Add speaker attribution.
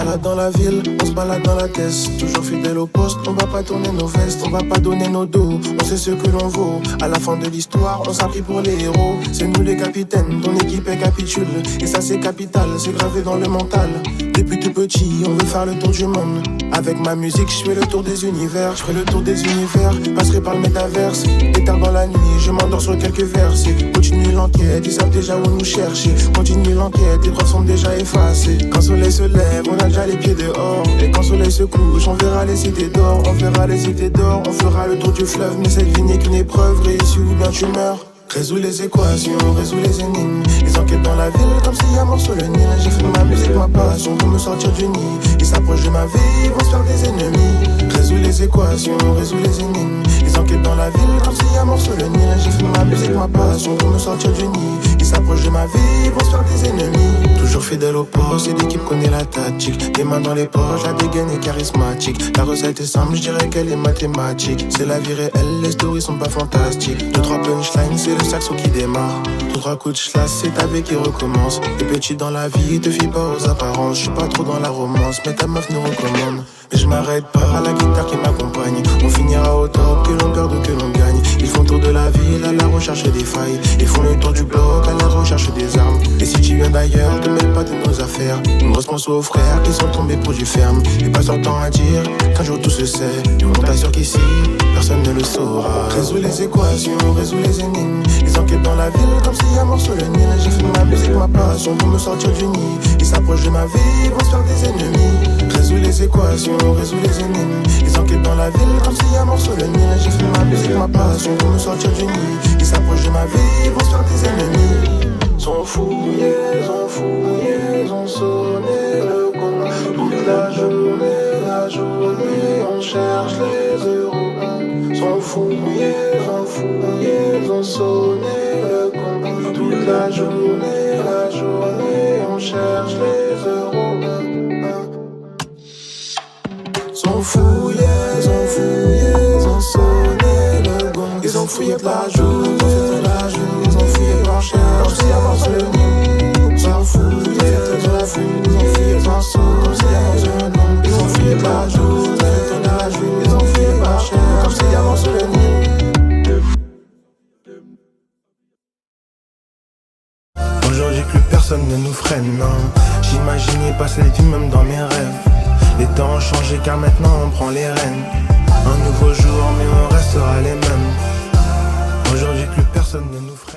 Speaker 1: balade dans la ville, on se balade dans la tête. Toujours fidèle au poste, on va pas tourner nos vestes, on va pas donner nos dos. On sait ce que l'on vaut, à la fin de l'histoire, on s'est pris pour les héros. C'est nous les capitaines, ton équipe est capitule. Et ça c'est capital, c'est gravé dans le mental. Depuis tout petit, on veut faire le tour du monde. Avec ma musique, je fais le tour des univers. Je ferai le tour des univers, passerai par le métaverse. Et tard dans la nuit, je m'endors sur quelques versets. Continue l'enquête, ils savent déjà où nous chercher. Continue l'enquête, les preuves sont déjà effacées. Quand le soleil se lève, on a déjà les pieds dehors. Et quand le soleil se couche, on verra les cités d'or. On verra les cités d'or, on fera le tour du fleuve. Mais cette vie n'est qu'une épreuve, réussie ou bien tu meurs. Résous les équations, résous les énigmes. Les enquêtes dans la ville, comme s'il y a mort sur le Nil. J'ai fait ma musique, ma passion, pour me sortir du nid. Ils s'approchent de ma vie, ils vont se faire des ennemis. Résous les équations, résous les énigmes. Les enquêtes dans la ville, comme s'il y a mort sur le Nil. J'ai fait ma musique, ma passion, pour me sortir du nid. Ils s'approchent de ma vie, ils vont se faire des ennemis. Toujours fidèle au poste, et l'équipe connaît la tactique. Les mains dans les poches, la dégaine est charismatique. La recette est simple, je dirais qu'elle est mathématique. C'est la vie réelle, les stories sont pas fantastiques. 2-3 punchlines, c'est le saxo qui démarre. 2-3 coups de schlass, c'est ta vie qui recommence. T'es petit dans la vie, te fie pas aux apparences. Je suis pas trop dans la romance, mais ta meuf nous recommande. Mais je m'arrête pas à la guitare qui m'accompagne. On finira au top, que l'on perde ou que l'on gagne. Ils font tour de la ville à la recherche des failles. Ils font le tour du bloc à la recherche des armes. Et si tu viens d'ailleurs, te mêle pas de nos affaires. Une grosse pense aux frères qui sont tombés pour du ferme. Et passe leur temps à dire qu'un jour tout se sait. Et on t'assure qu'ici, personne ne le saura. Résous les équations, résous les énigmes. Les enquêtes dans la ville, comme s'il y a mort sur le Nil. J'ai fait ma musique, ma passion, pour me sortir du nid. Ils s'approchent de ma vie, ils vont se faire des ennemis. Résous les équations, résous les énigmes. Les enquêtes dans la ville, comme s'il y a mort sur le Nil. J'ai fait ma musique, ma passion, pour me sortir du nid. Ils s'approchent de ma vie, ils vont se faire des ennemis. Sont fouillés, ont sonné le gong. Toute la journée, on cherche les euros. Sont fouillés, ont sonné le gong. Toute la journée, on cherche les euros. Sont fouillés, ont sonné le gong. Ils ont fouillé toute la journée, ils ont fouillé plancher, comme s'il y a mort sur le nid. Sont fouillés, ils ont fouillé sans saut, comme s'il y a mort sur le nom. Ils ont fouillé toute la journée, ils ont fouillé plancher, comme s'il y a mort sur le nid. Aujourd'hui plus personne ne nous freine, non. J'imaginais pas cette vie même dans mes rêves. Les temps ont changé car maintenant on prend les rênes. Un nouveau jour mais on restera les mêmes. Aujourd'hui plus personne ne nous freine.